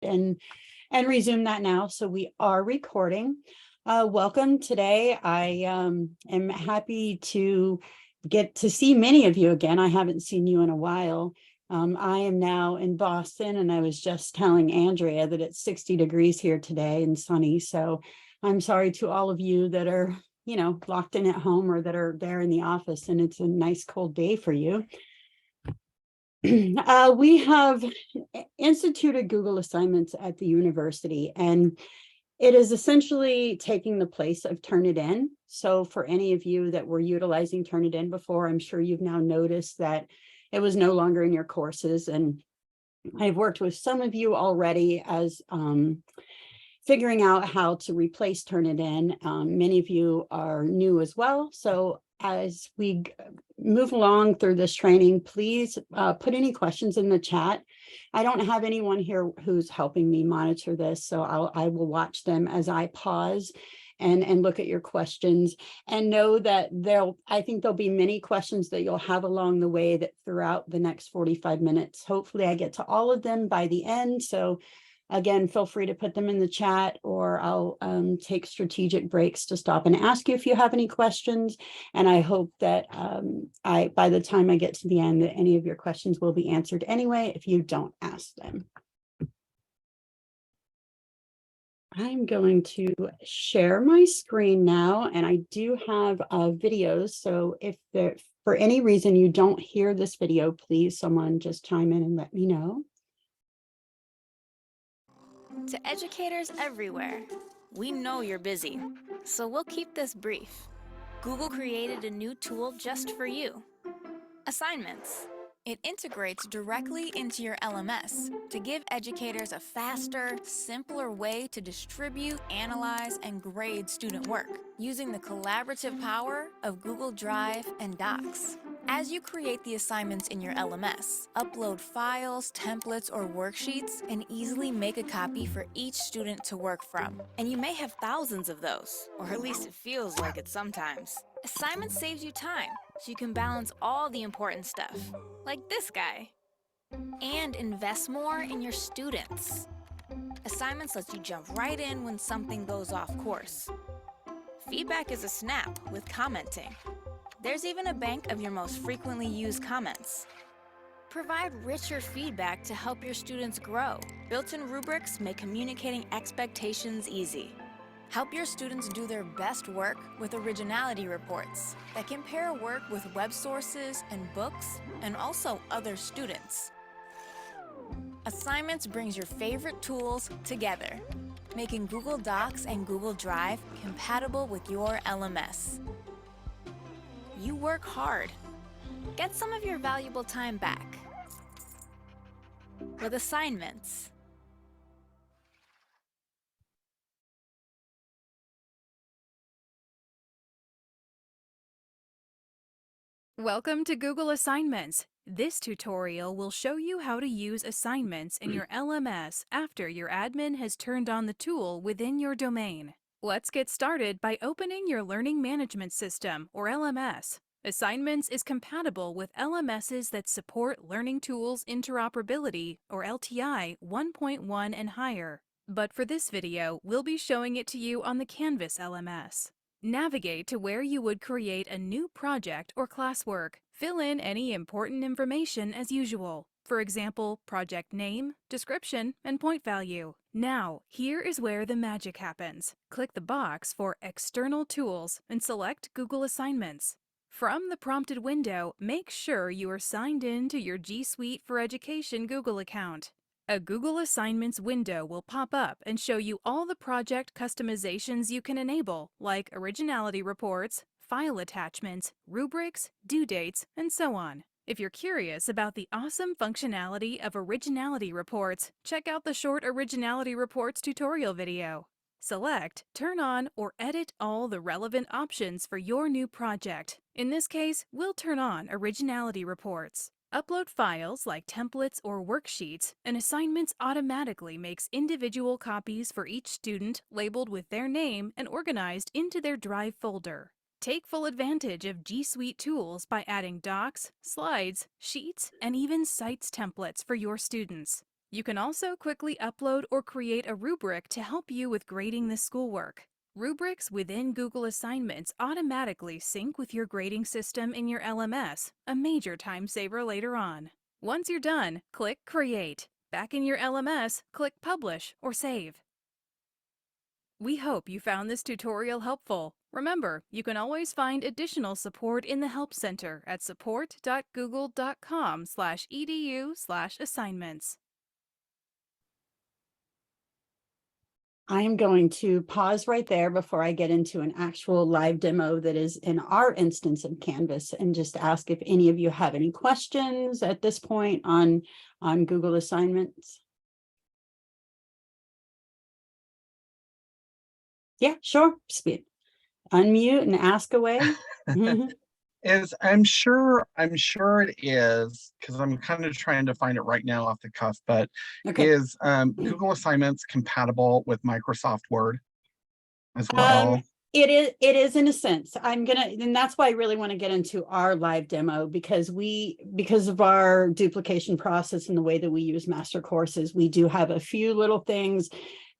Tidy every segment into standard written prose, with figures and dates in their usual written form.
and resume that now. So we are recording. Welcome today. I am happy to get to see many of you again. I haven't seen you in a while. I am now in Boston, and I was just telling Andrea that it's 60 degrees here today and sunny. So I'm sorry to all of you that are, locked in at home or that are there in the office and it's a nice cold day for you. We have instituted Google assignments at the university, and it is essentially taking the place of Turnitin. So for any of you that were utilizing Turnitin before, I'm sure you've now noticed that it was no longer in your courses. And I've worked with some of you already as figuring out how to replace Turnitin. Many of you are new as well. So as we move along through this training, please put any questions in the chat. I don't have anyone here who's helping me monitor this, so I will watch them as I pause and look at your questions, and know that I think there'll be many questions that you'll have along the way that throughout the next 45 minutes. Hopefully I get to all of them by the end. So again, feel free to put them in the chat, or I'll take strategic breaks to stop and ask you if you have any questions. And I hope that by the time I get to the end, that any of your questions will be answered anyway if you don't ask them. I'm going to share my screen now, and I do have videos. So if for any reason you don't hear this video, please someone just chime in and let me know. To educators everywhere, we know you're busy, so we'll keep this brief. Google created a new tool just for you. Assignments. It integrates directly into your LMS to give educators a faster, simpler way to distribute, analyze, and grade student work using the collaborative power of Google Drive and Docs. As you create the assignments in your LMS, upload files, templates, or worksheets, and easily make a copy for each student to work from. And you may have thousands of those, or at least it feels like it sometimes. Assignment saves you time, so you can balance all the important stuff, like this guy, and invest more in your students. Assignments lets you jump right in when something goes off course. Feedback is a snap with commenting. There's even a bank of your most frequently used comments. Provide richer feedback to help your students grow. Built-in rubrics make communicating expectations easy. Help your students do their best work with originality reports that compare work with web sources and books, and also other students. Assignments brings your favorite tools together, making Google Docs and Google Drive compatible with your LMS. You work hard. Get some of your valuable time back with assignments. Welcome to Google Assignments. This tutorial will show you how to use assignments in your LMS after your admin has turned on the tool within your domain. Let's get started by opening your Learning Management System, or LMS. Assignments is compatible with LMSs that support Learning Tools Interoperability, or LTI 1.1 and higher. But for this video, we'll be showing it to you on the Canvas LMS. Navigate to where you would create a new project or classwork. Fill in any important information as usual. For example, project name, description, and point value. Now, here is where the magic happens. Click the box for External Tools and select Google Assignments. From the prompted window, make sure you are signed in to your G Suite for Education Google account. A Google Assignments window will pop up and show you all the project customizations you can enable, like originality reports, file attachments, rubrics, due dates, and so on. If you're curious about the awesome functionality of originality reports, check out the short originality reports tutorial video. Select, turn on, or edit all the relevant options for your new project. In this case, we'll turn on originality reports. Upload files like templates or worksheets, and Assignments automatically makes individual copies for each student labeled with their name and organized into their Drive folder. Take full advantage of G Suite tools by adding docs, slides, sheets, and even sites templates for your students. You can also quickly upload or create a rubric to help you with grading this schoolwork. Rubrics within Google Assignments automatically sync with your grading system in your LMS, a major time saver later on. Once you're done, click Create. Back in your LMS, click Publish or Save. We hope you found this tutorial helpful. Remember, you can always find additional support in the Help Center at support.google.com/edu/assignments. I am going to pause right there before I get into an actual live demo that is in our instance of Canvas, and just ask if any of you have any questions at this point on Google Assignments. Yeah, sure. Speak. Unmute and ask away. I'm sure it is, because I'm kind of trying to find it right now off the cuff, but Okay. is Google Assignments compatible with Microsoft Word as well? It is in a sense. And that's why I really want to get into our live demo, because of our duplication process and the way that we use master courses, we do have a few little things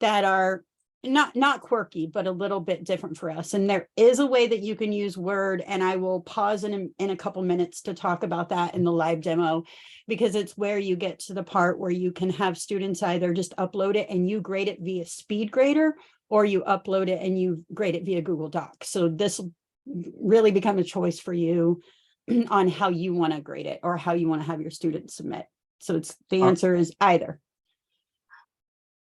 that are not quirky, but a little bit different for us. And there is a way that you can use Word, and I will pause in a couple minutes to talk about that in the live demo, because it's where you get to the part where you can have students either just upload it and you grade it via SpeedGrader, or you upload it and you grade it via Google Docs. So this will really become a choice for you on how you want to grade it or how you want to have your students submit. So the answer is either.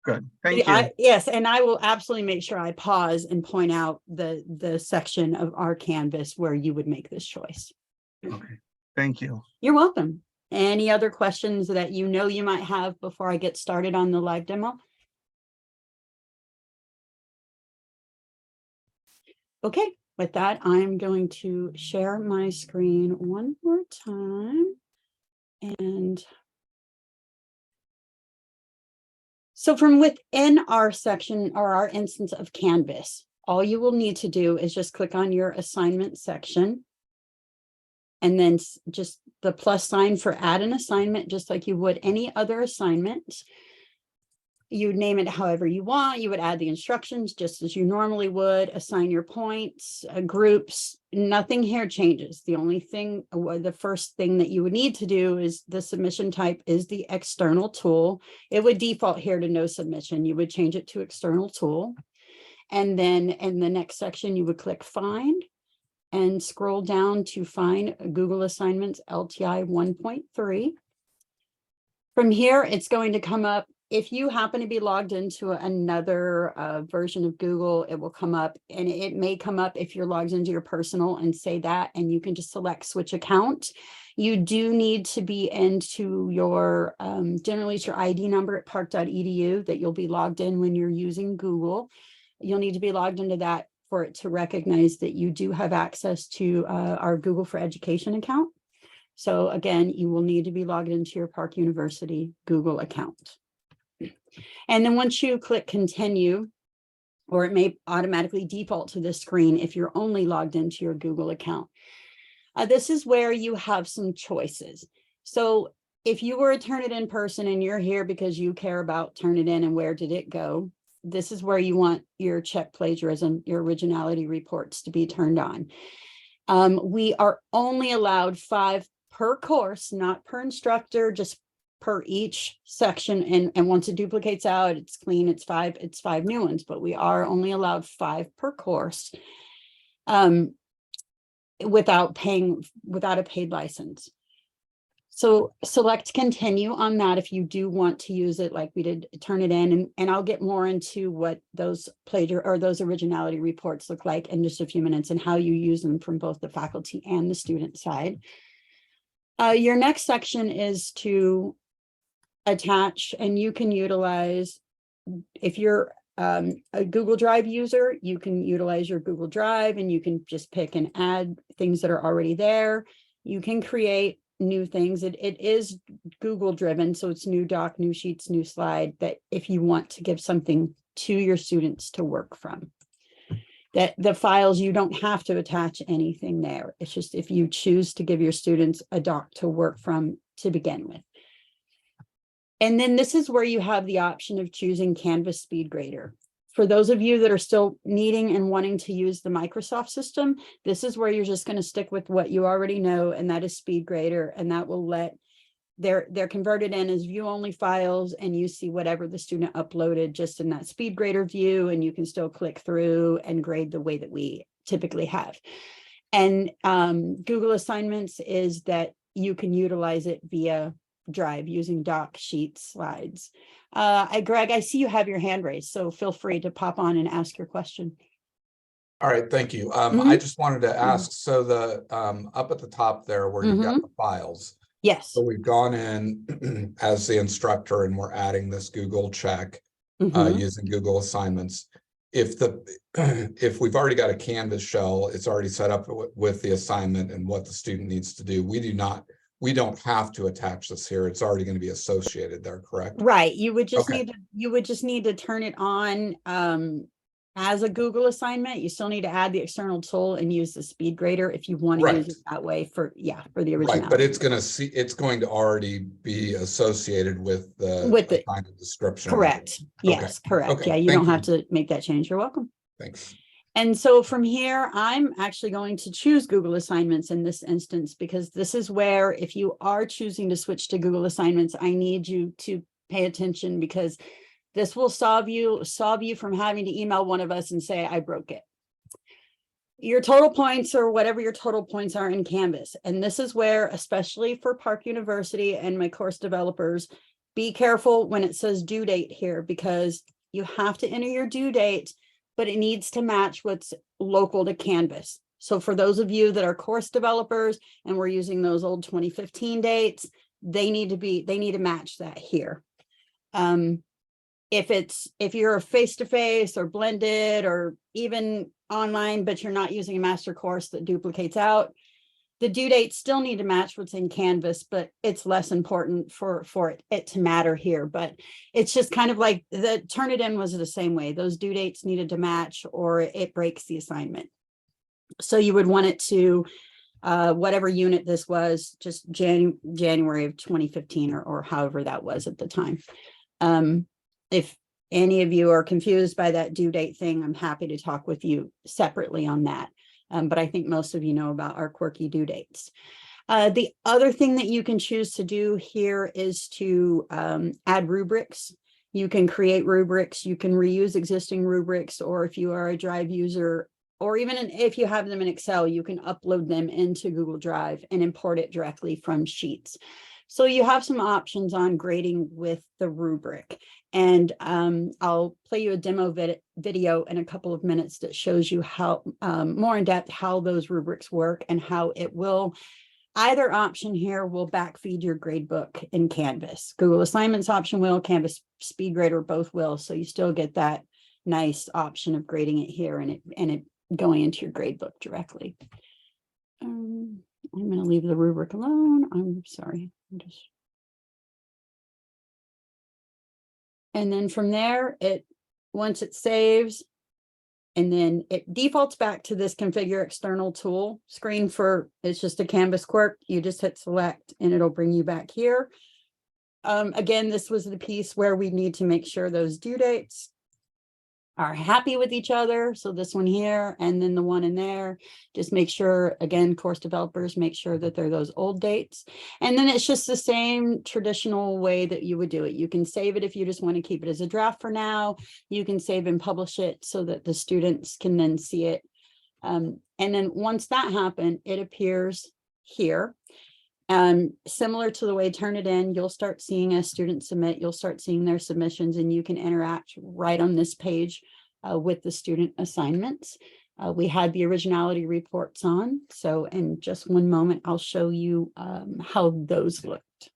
Good, thank you. Yes, and I will absolutely make sure I pause and point out the section of our Canvas where you would make this choice. Okay, thank you. You're welcome. Any other questions that you might have before I get started on the live demo? Okay, with that, I'm going to share my screen one more time. And so from within our section or our instance of Canvas, all you will need to do is just click on your assignment section, and then just the plus sign for add an assignment, just like you would any other assignment. You would name it however you want. You would add the instructions just as you normally would, assign your points, groups. Nothing here changes. The only thing, the first thing that you would need to do is the submission type is the external tool. It would default here to no submission. You would change it to external tool. And then in the next section, you would click find and scroll down to find Google Assignments LTI 1.3. From here, it's going to come up. If you happen to be logged into another version of Google, it will come up, and it may come up if you're logged into your personal and say that, and you can just select switch account. You do need to be into your, generally it's your ID number at park.edu that you'll be logged in when you're using Google. You'll need to be logged into that for it to recognize that you do have access to our Google for Education account. So again, you will need to be logged into your Park University Google account. And then once you click continue, or it may automatically default to this screen if you're only logged into your Google account. This is where you have some choices. So if you were a Turnitin person and you're here because you care about Turnitin and where did it go, this is where you want your check plagiarism, your originality reports to be turned on. We are only allowed 5 per course, not per instructor, just per each section, and once it duplicates out, it's clean, it's 5 new ones, but we are only allowed 5 per course without a paid license. So select continue on that if you do want to use it like we did Turnitin, and I'll get more into what those those originality reports look like in just a few minutes and how you use them from both the faculty and the student side. Your next section is to attach, and you can utilize, if you're a Google Drive user, you can utilize your Google Drive and you can just pick and add things that are already there. You can create new things. It is Google driven, so it's new doc, new sheets, new slide, that if you want to give something to your students to work from. That the files, you don't have to attach anything there. It's just if you choose to give your students a doc to work from to begin with. And then this is where you have the option of choosing Canvas Speed Grader. For those of you that are still needing and wanting to use the Microsoft system, this is where you're just going to stick with what you already know, and that is Speed Grader, and that will let they're converted in as view only files, and you see whatever the student uploaded just in that Speed Grader view, and you can still click through and grade the way that we typically have. And Google Assignments is that you can utilize it via Drive using doc, sheets, slides. Greg, I see you have your hand raised, so feel free to pop on and ask your question. All right, thank you. Mhm. I just wanted to ask, so the up at the top there where you've got the files, Yes. so we've gone in as the instructor and we're adding this Google check Mhm. using Google Assignments. If if we've already got a Canvas shell, it's already set up with the assignment and what the student needs to do. We don't have to attach this here. It's already going to be associated there, correct? Right. You would just Okay. need to turn it on as a Google assignment. You still need to add the external tool and use the Speed Grader if you want to use it that way for the original. Right, but it's going to already be associated with the assignment description. Correct. Yes, correct. Okay. Yeah, you don't have to make that change. You're welcome. Thanks. And so from here, I'm actually going to choose Google Assignments in this instance, because this is where, if you are choosing to switch to Google Assignments, I need you to pay attention, because this will solve you from having to email one of us and say, I broke it. Your total points, or whatever your total points are in Canvas. And this is where, especially for Park University and my course developers, be careful when it says due date here, because you have to enter your due date, but it needs to match what's local to Canvas. So for those of you that are course developers and we're using those old 2015 dates, they need to match that here. If you're a face-to-face or blended or even online, but you're not using a master course that duplicates out, the due dates still need to match what's in Canvas, but it's less important for it to matter here. But it's just kind of like the Turnitin was the same way. Those due dates needed to match or it breaks the assignment. So you would want it to, whatever unit this was, just January of 2015 or however that was at the time. If any of you are confused by that due date thing, I'm happy to talk with you separately on that. But I think most of you know about our quirky due dates. The other thing that you can choose to do here is to add rubrics. You can create rubrics, you can reuse existing rubrics, or if you are a Drive user, or even if you have them in Excel, you can upload them into Google Drive and import it directly from Sheets. So you have some options on grading with the rubric. And I'll play you a demo video in a couple of minutes that shows you how more in depth how those rubrics work and how it will, either option here will backfeed your gradebook in Canvas. Google Assignments option will, Canvas Speed Grader both will. So you still get that nice option of grading it here and it going into your gradebook directly. I'm going to leave the rubric alone. I'm sorry. And then from there, once it saves, and then it defaults back to this configure external tool screen for, it's just a Canvas quirk. You just hit select and it'll bring you back here. Again, this was the piece where we need to make sure those due dates are happy with each other. So this one here and then the one in there, just make sure, again, course developers make sure that they're those old dates. And then it's just the same traditional way that you would do it. You can save it if you just want to keep it as a draft for now. You can save and publish it so that the students can then see it. And then once that happened, it appears here. Similar to the way Turnitin, you'll start seeing as students submit, you'll start seeing their submissions, and you can interact right on this page with the student assignments. We had the originality reports on, so in just one moment, I'll show you how those looked.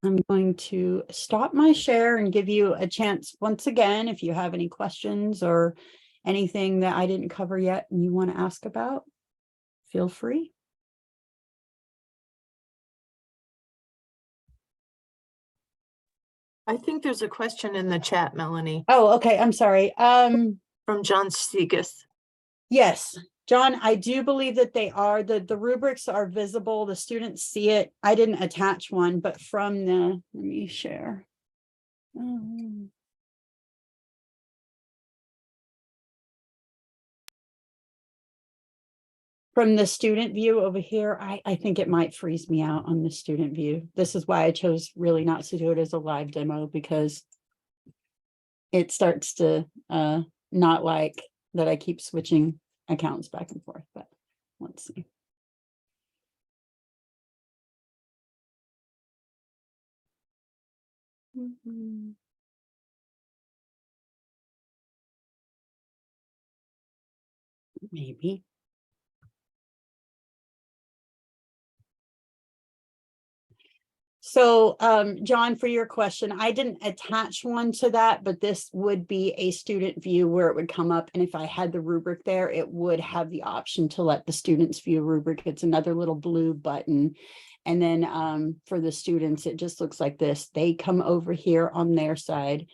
I'm going to stop my share and give you a chance once again, if you have any questions or anything that I didn't cover yet and you want to ask about, feel free. I think there's a question in the chat, Melanie. Oh, okay. I'm sorry. From John Segas. Yes. John, I do believe that they are, the rubrics are visible, the students see it. I didn't attach one, but from the, let me share. From the student view over here, I think it might freeze me out on the student view. This is why I chose really not to do it as a live demo, because it starts to not like that I keep switching accounts back and forth, but let's see. Maybe. So, John, for your question, I didn't attach one to that, but this would be a student view where it would come up. And if I had the rubric there, it would have the option to let the students view rubric. It's another little blue button. And then for the students, it just looks like this. They come over here on their side.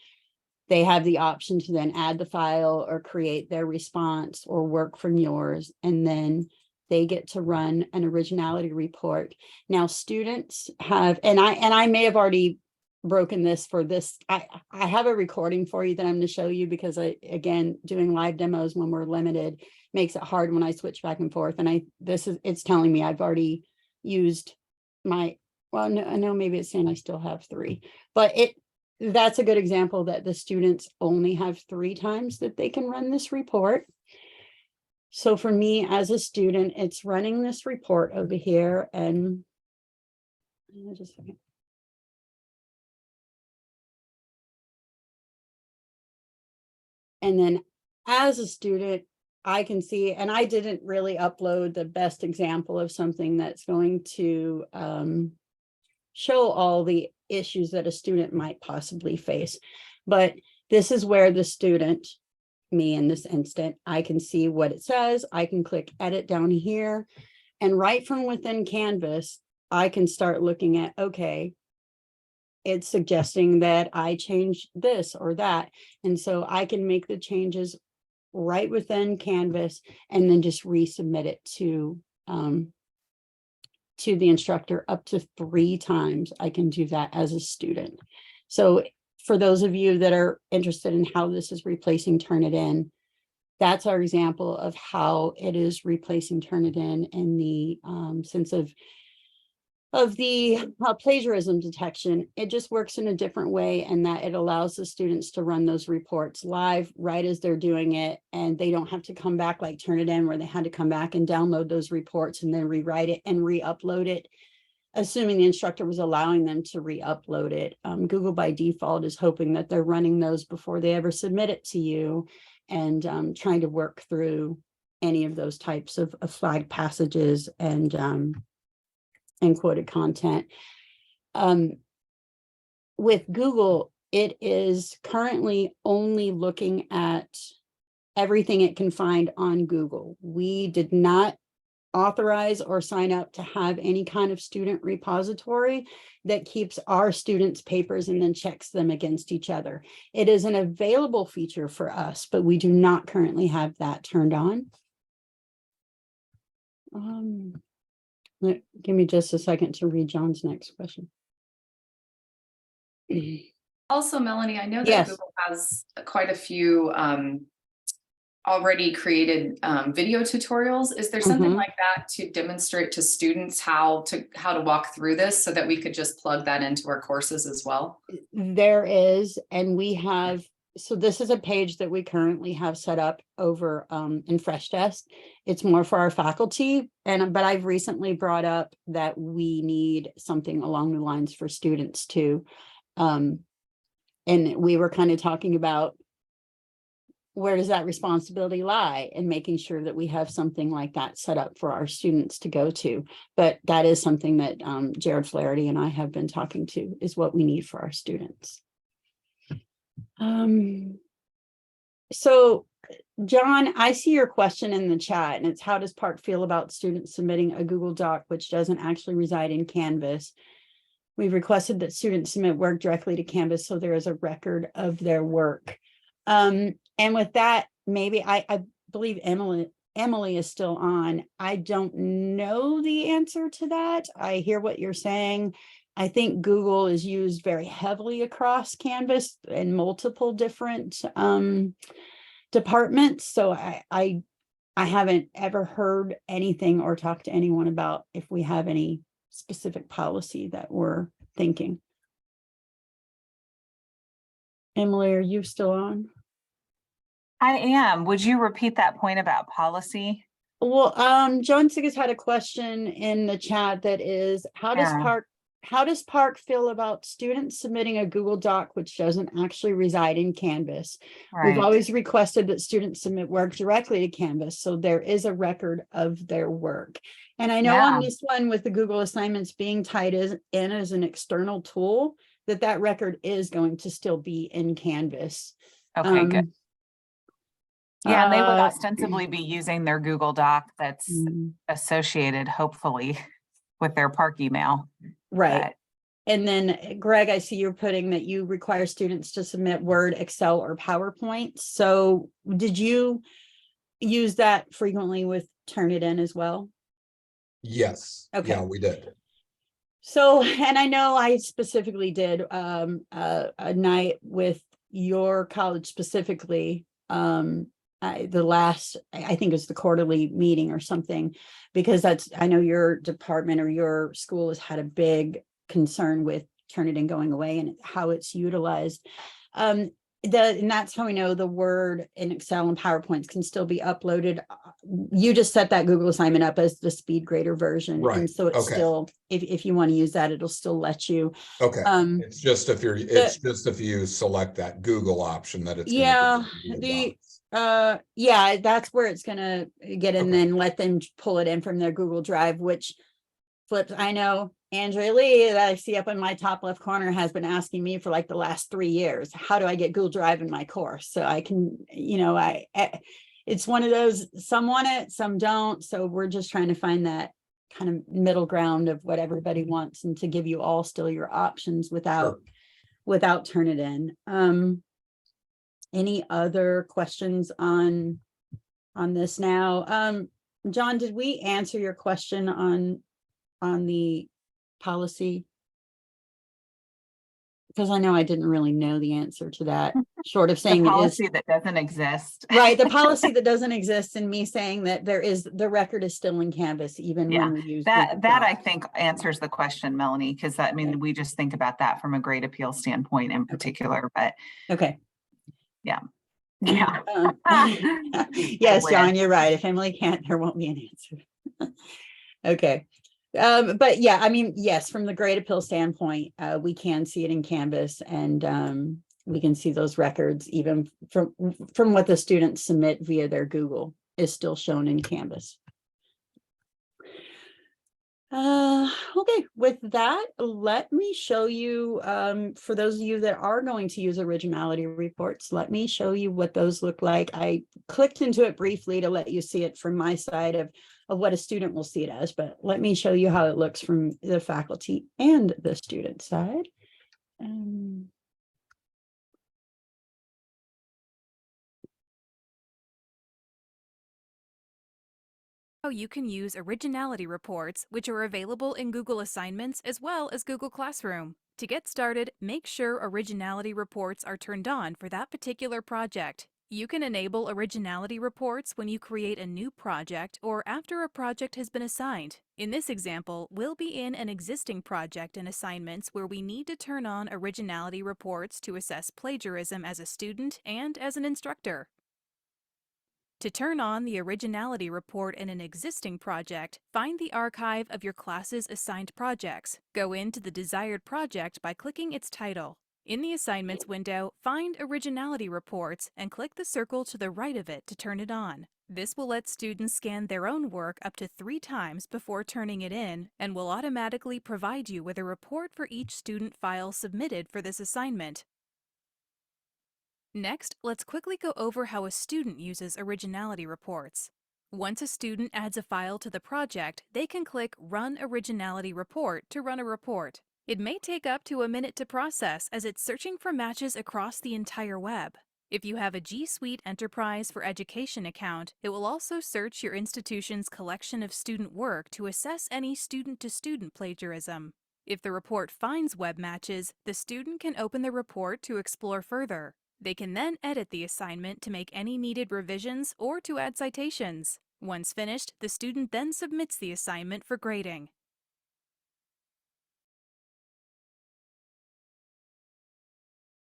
They have the option to then add the file or create their response or work from yours. And then they get to run an originality report. Now, students have, and I may have already broken this for this. I have a recording for you that I'm going to show you, because again, doing live demos when we're limited makes it hard when I switch back and forth. And it's telling me I've already used my, well, no, maybe it's saying I still have 3, but that's a good example that the students only have 3 times that they can run this report. So for me as a student, it's running this report over here, and just a second. And then as a student, I can see, and I didn't really upload the best example of something that's going to show all the issues that a student might possibly face. But this is where the student, me in this instant, I can see what it says. I can click edit down here, and right from within Canvas, I can start looking at, okay, it's suggesting that I change this or that. And so I can make the changes right within Canvas and then just resubmit it to the instructor up to 3 times. I can do that as a student. So for those of you that are interested in how this is replacing Turnitin, that's our example of how it is replacing Turnitin in the sense of the plagiarism detection. It just works in a different way, and that it allows the students to run those reports live right as they're doing it, and they don't have to come back like Turnitin, where they had to come back and download those reports and then rewrite it and re-upload it, assuming the instructor was allowing them to re-upload it. Google by default is hoping that they're running those before they ever submit it to you, and trying to work through any of those types of flagged passages and quoted content. With Google, it is currently only looking at everything it can find on Google. We did not authorize or sign up to have any kind of student repository that keeps our students' papers and then checks them against each other. It is an available feature for us, but we do not currently have that turned on. Give me just a second to read John's next question. Also, Melanie, I know that Yes. Google has quite a few already created video tutorials. Is there something like that to demonstrate to students how to walk through this, so that we could just plug that into our courses as well? There is, and we have, so this is a page that we currently have set up over in Freshdesk. It's more for our faculty, but I've recently brought up that we need something along the lines for students too. And we were kind of talking about, where does that responsibility lie, and making sure that we have something like that set up for our students to go to. But that is something that Jared Flaherty and I have been talking to, is what we need for our students. So John, I see your question in the chat, and it's, how does Park feel about students submitting a Google Doc which doesn't actually reside in Canvas? We've requested that students submit work directly to Canvas, so there is a record of their work. And with that, maybe I believe Emily is still on. I don't know the answer to that. I hear what you're saying. I think Google is used very heavily across Canvas in multiple different departments. So I haven't ever heard anything or talked to anyone about if we have any specific policy that we're thinking. Emily, are you still on? I am. Would you repeat that point about policy? Well, John Sigas had a question in the chat that is, how does Park feel about students submitting a Google Doc which doesn't actually reside in Canvas? We've Right. always requested that students submit work directly to Canvas, so there is a record of their work. And I know on this one with the Google assignments being tied in as an external tool, that record is going to still be in Canvas. Okay, good. Yeah, and they would Uh, ostensibly be using their Google Doc that's associated, hopefully, with their Park email. Right. But And then Greg, I see you're putting that you require students to submit Word, Excel, or PowerPoint. So did you use that frequently with Turnitin as well? Yes. Okay. Yeah, we did. So, and I know I specifically did a night with your college specifically, I think it was the quarterly meeting or something, because I know your department or your school has had a big concern with Turnitin going away and how it's utilized. And that's how we know the Word and Excel and PowerPoints can still be uploaded. You just set that Google assignment up as the speed grader version. Right. And so it's Okay. still, if you want to use that, it'll still let you. Okay. It's just if you select that Google option that it's yeah, that's where it's gonna get and Okay. then let them pull it in from their Google Drive, which flips. I know Andrea Lee that I see up in my top left corner has been asking me for like the last 3 years, how do I get Google Drive in my course? So I can, it's one of those, some want it, some don't. So we're just trying to find that kind of middle ground of what everybody wants and to give you all still your options without Turnitin. Any other questions on this now? John, did we answer your question on the policy? Because I know I didn't really know the answer to that, short of saying the it is policy that doesn't exist. right. The policy that doesn't exist, and me saying that the record is still in Canvas, even when we use that Google I Docs. think answers the question, Melanie, because I mean, we just think about that from a grade appeal standpoint in particular, but okay. Yeah. Yes, John, you're right. If Emily can't, there won't be an answer. Okay. But yeah, I mean, yes, from the grade appeal standpoint, we can see it in Canvas, and we can see those records even from what the students submit via their Google is still shown in Canvas. Okay, with that, let me show you, for those of you that are going to use originality reports, let me show you what those look like. I clicked into it briefly to let you see it from my side of what a student will see it as, but let me show you how it looks from the faculty and the student side. How you can use originality reports, which are available in Google Assignments as well as Google Classroom. To get started, make sure originality reports are turned on for that particular project. You can enable originality reports when you create a new project or after a project has been assigned. In this example, we'll be in an existing project and assignments where we need to turn on originality reports to assess plagiarism as a student and as an instructor. To turn on the originality report in an existing project, find the archive of your class's assigned projects. Go into the desired project by clicking its title. In the Assignments window, find Originality Reports and click the circle to the right of it to turn it on. This will let students scan their own work up to 3 times before turning it in and will automatically provide you with a report for each student file submitted for this assignment. Next, let's quickly go over how a student uses originality reports. Once a student adds a file to the project, they can click Run Originality Report to run a report. It may take up to a minute to process as it's searching for matches across the entire web. If you have a G Suite Enterprise for Education account, it will also search your institution's collection of student work to assess any student-to-student plagiarism. If the report finds web matches, the student can open the report to explore further. They can then edit the assignment to make any needed revisions or to add citations. Once finished, the student then submits the assignment for grading.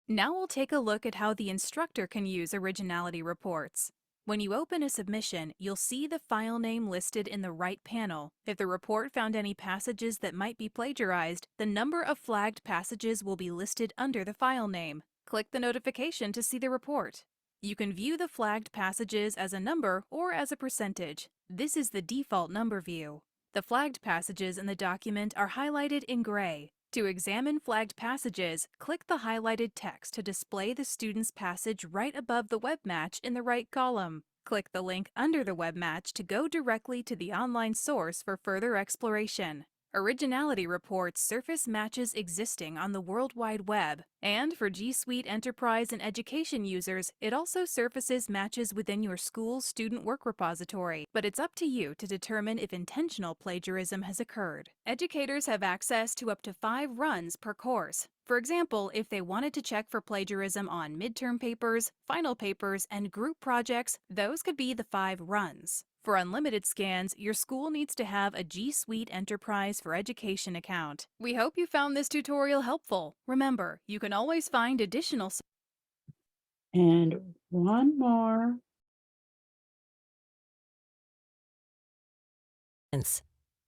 Now we'll take a look at how the instructor can use originality reports. When you open a submission, you'll see the file name listed in the right panel. If the report found any passages that might be plagiarized, the number of flagged passages will be listed under the file name. Click the notification to see the report. You can view the flagged passages as a number or as a percentage. This is the default number view. The flagged passages in the document are highlighted in gray. To examine flagged passages, click the highlighted text to display the student's passage right above the web match in the right column. Click the link under the web match to go directly to the online source for further exploration. Originality reports surface matches existing on the World Wide Web, and for G Suite Enterprise and Education users, it also surfaces matches within your school's student work repository, but it's up to you to determine if intentional plagiarism has occurred. Educators have access to up to 5 runs per course. For example, if they wanted to check for plagiarism on midterm papers, final papers, and group projects, those could be the 5 runs. For unlimited scans, your school needs to have a G Suite Enterprise for Education account. We hope you found this tutorial helpful. Remember, you can always find additional. And one more.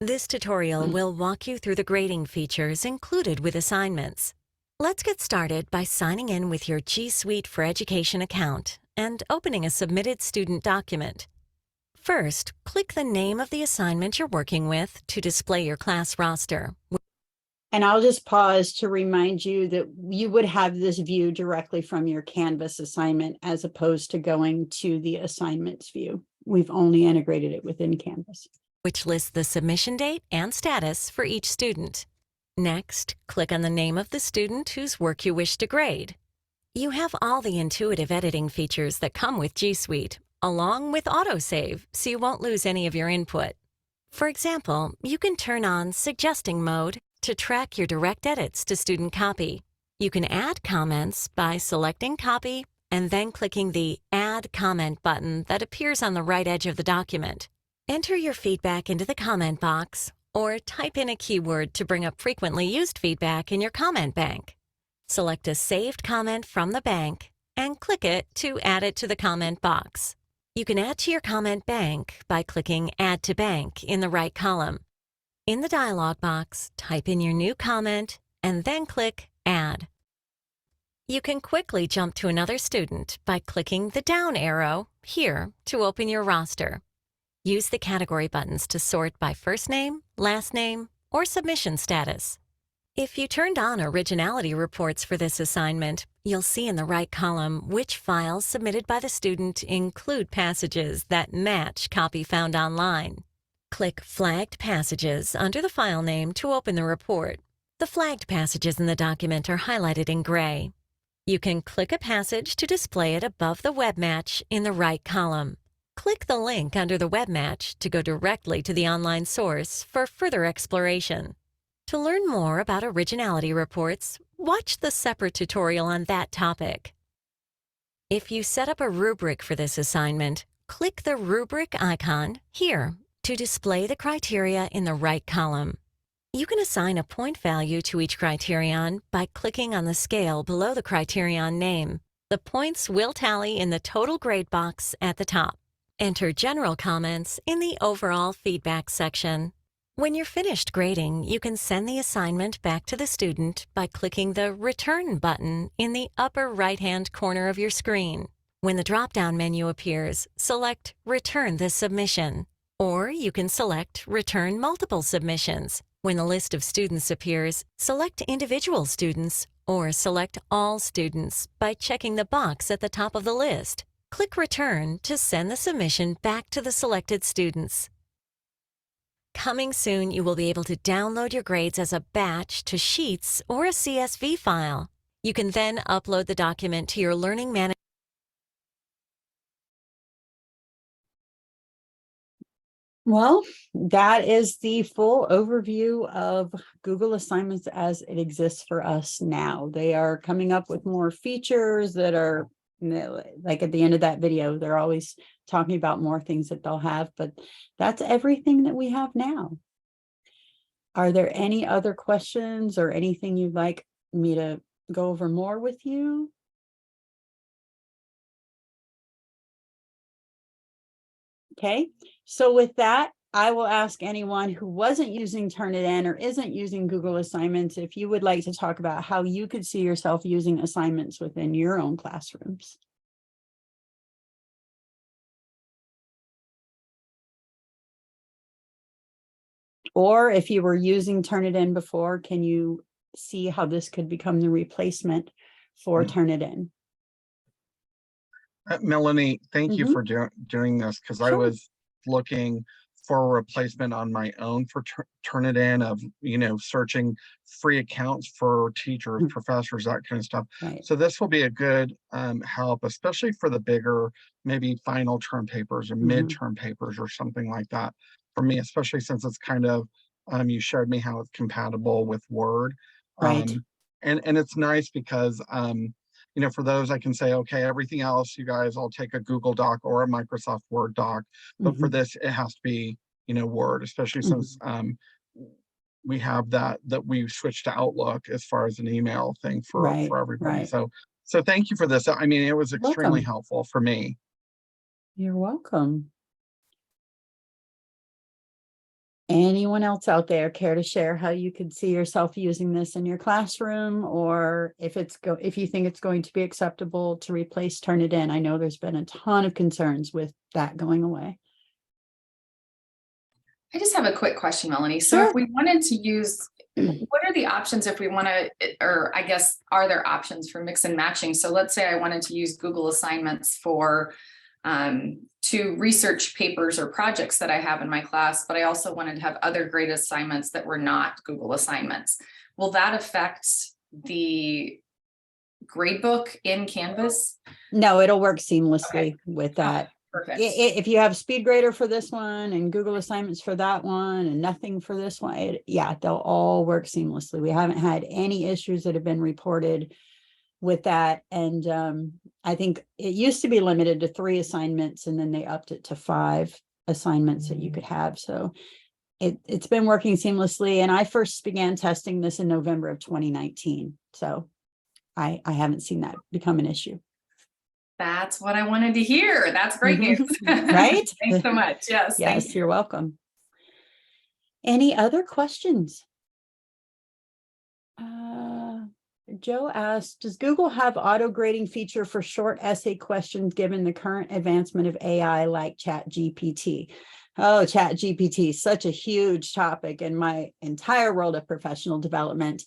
This tutorial will walk you through the grading features included with assignments. Let's get started by signing in with your G Suite for Education account and opening a submitted student document. First, click the name of the assignment you're working with to display your class roster. And I'll just pause to remind you that you would have this view directly from your Canvas assignment as opposed to going to the assignments view. We've only integrated it within Canvas, which lists the submission date and status for each student. Next, click on the name of the student whose work you wish to grade. You have all the intuitive editing features that come with G Suite, along with autosave, so you won't lose any of your input. For example, you can turn on suggesting mode to track your direct edits to student copy. You can add comments by selecting copy and then clicking the Add Comment button that appears on the right edge of the document. Enter your feedback into the comment box or type in a keyword to bring up frequently used feedback in your comment bank. Select a saved comment from the bank and click it to add it to the comment box. You can add to your comment bank by clicking Add to Bank in the right column. In the dialog box, type in your new comment and then click Add. You can quickly jump to another student by clicking the down arrow here to open your roster. Use the category buttons to sort by first name, last name, or submission status. If you turned on originality reports for this assignment, you'll see in the right column which files submitted by the student include passages that match copy found online. Click Flagged Passages under the file name to open the report. The flagged passages in the document are highlighted in gray. You can click a passage to display it above the web match in the right column. Click the link under the web match to go directly to the online source for further exploration. To learn more about originality reports, watch the separate tutorial on that topic. If you set up a rubric for this assignment, click the rubric icon here to display the criteria in the right column. You can assign a point value to each criterion by clicking on the scale below the criterion name. The points will tally in the total grade box at the top. Enter general comments in the overall feedback section. When you're finished grading, you can send the assignment back to the student by clicking the Return button in the upper right-hand corner of your screen. When the drop-down menu appears, select Return this submission. Or you can select Return multiple submissions. When the list of students appears, select individual students or select all students by checking the box at the top of the list. Click Return to send the submission back to the selected students. Coming soon, you will be able to download your grades as a batch to Sheets or a CSV file. You can then upload the document to your Learning Management Well, that is the full overview of Google Assignments as it exists for us now. They are coming up with more features that are, like at the end of that video, they're always talking about more things that they'll have, but that's everything that we have now. Are there any other questions or anything you'd like me to go over more with you? Okay, so with that, I will ask anyone who wasn't using Turnitin or isn't using Google Assignments if you would like to talk about how you could see yourself using assignments within your own classrooms. Or if you were using Turnitin before, can you see how this could become the replacement for Turnitin? Melanie, thank you Mhm. for doing this, because I Sure. was looking for a replacement on my own for Turnitin, of, searching free accounts for teachers, Mm. professors, that kind of stuff. Right. So this will be a good help, especially for the bigger, maybe final term papers or Mhm. midterm papers or something like that. For me, especially since it's kind of, you showed me how it's compatible with Word. Right. And it's nice because for those, I can say, okay, everything else, you guys, I'll take a Google Doc or a Microsoft Word doc. But for Mhm. this, it has to be, Word, especially since we have that we switched to Outlook as far as an email thing for Right. everybody. Right. So thank you for this. I mean, it was extremely Welcome. helpful for me. You're welcome. Anyone else out there care to share how you could see yourself using this in your classroom, or if you think it's going to be acceptable to replace Turnitin? I know there's been a ton of concerns with that going away. I just have a quick question, Melanie. So if Sure. we wanted to use, what are the options if we want to, or I guess, are there options for mix and matching? So let's say I wanted to use Google Assignments for to research papers or projects that I have in my class, but I also wanted to have other great assignments that were not Google Assignments. Will that affect the gradebook in Canvas? No, it'll work seamlessly Okay. with that. Perfect. If you have SpeedGrader for this one and Google Assignments for that one and nothing for this one, yeah, they'll all work seamlessly. We haven't had any issues that have been reported with that. And I think it used to be limited to 3 assignments, and then they upped it to 5 assignments that you could have. So it's been working seamlessly. And I first began testing this in November of 2019. So I haven't seen that become an issue. That's what I wanted to hear. That's great news. Right? Thanks so much. Yes. Thank Yes, you. you're welcome. Any other questions? Joe asked, does Google have auto grading feature for short essay questions given the current advancement of AI like ChatGPT? Oh, ChatGPT, such a huge topic in my entire world of professional development.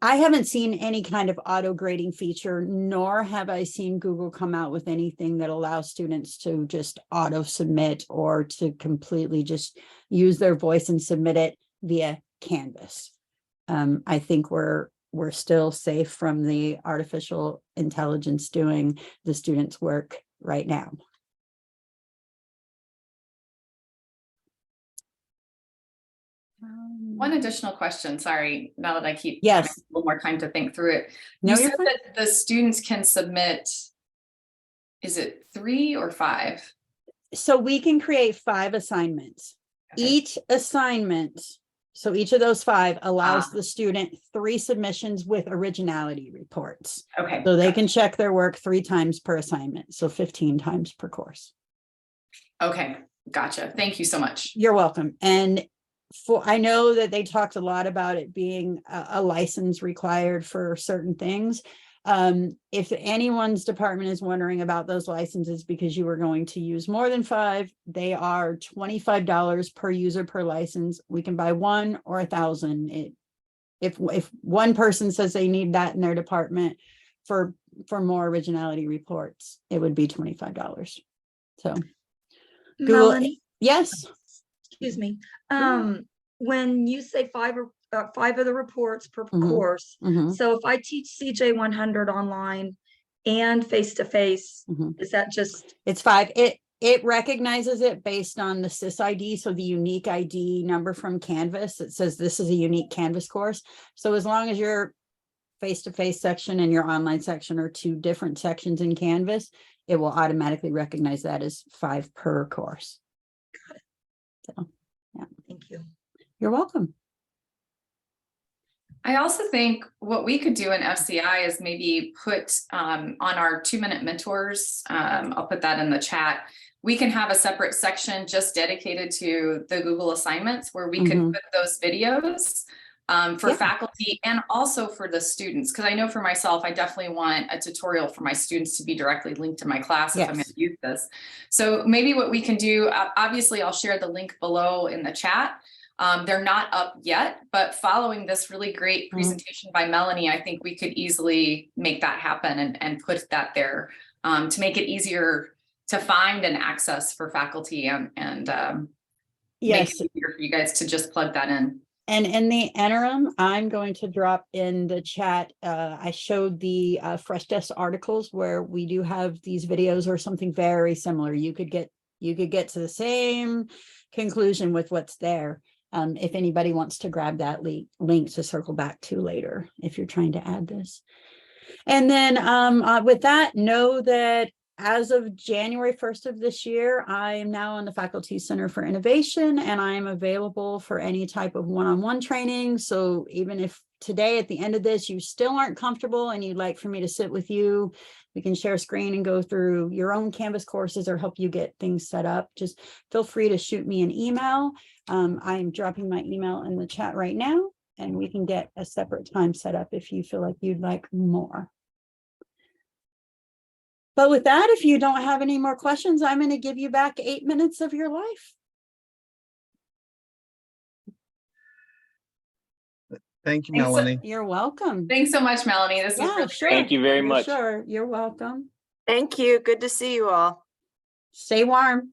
I haven't seen any kind of auto grading feature, nor have I seen Google come out with anything that allows students to just auto submit or to completely just use their voice and submit it via Canvas. I think we're still safe from the artificial intelligence doing the students' work right now. One additional question, sorry, now that I keep Yes. having a little more time to think through it. No, You you're said fine. that the students can submit, is it 3 or 5? So we can create 5 assignments. Okay. Each assignment, so each of those 5 allows the student 3 submissions with originality reports. Okay. So they can check their work 3 times per assignment, so 15 times per course. Okay, gotcha. Thank you so much. You're welcome. And I know that they talked a lot about it being a license required for certain things. If anyone's department is wondering about those licenses because you are going to use more than 5, they are $25 per user per license. We can buy 1 or 1,000. If one person says they need that in their department for more originality reports, it would be $25. So Google, Melanie, yes. excuse me. Yeah. When you say 5 of the reports per Mhm. course, Mhm. so if I teach CJ 100 online and face-to-face, Mhm. is that just? It's 5. It recognizes it based on the SysID, so the unique ID number from Canvas. It says this is a unique Canvas course. So as long as your face-to-face section and your online section are two different sections in Canvas, it will automatically recognize that as 5 per course. So, yeah. Thank you. You're welcome. I also think what we could do in FCI is maybe put on our 2-minute mentors, I'll put that in the chat. We can have a separate section just dedicated to the Google assignments where we could put those videos for faculty and also for the students. Because I know for myself, I definitely want a tutorial for my students to be directly linked to my class if I'm going to use this. So maybe what we can do, obviously I'll share the link below in the chat. They're not up yet, but following this really great presentation by Melanie, I think we could easily make that happen and put that there to make it easier to find and access for faculty and make it easier for you guys to just plug that in. And in the interim, I'm going to drop in the chat. I showed the Fresh Desk articles where we do have these videos or something very similar. You could get to the same conclusion with what's there. If anybody wants to grab that link to circle back to later, if you're trying to add this. And then with that, know that as of January 1st of this year, I am now on the Faculty Center for Innovation, and I am available for any type of one-on-one training. So even if today at the end of this, you still aren't comfortable and you'd like for me to sit with you, we can share a screen and go through your own Canvas courses or help you get things set up. Just feel free to shoot me an email. I'm dropping my email in the chat right now, and we can get a separate time set up if you feel like you'd like more. But with that, if you don't have any more questions, I'm going to give you back 8 minutes of your life. Thank you, Melanie. You're welcome. Thanks so much, Melanie. This is really Sure. great. Thank you very much. Sure. You're welcome. Thank you. Good to see you all. Stay warm.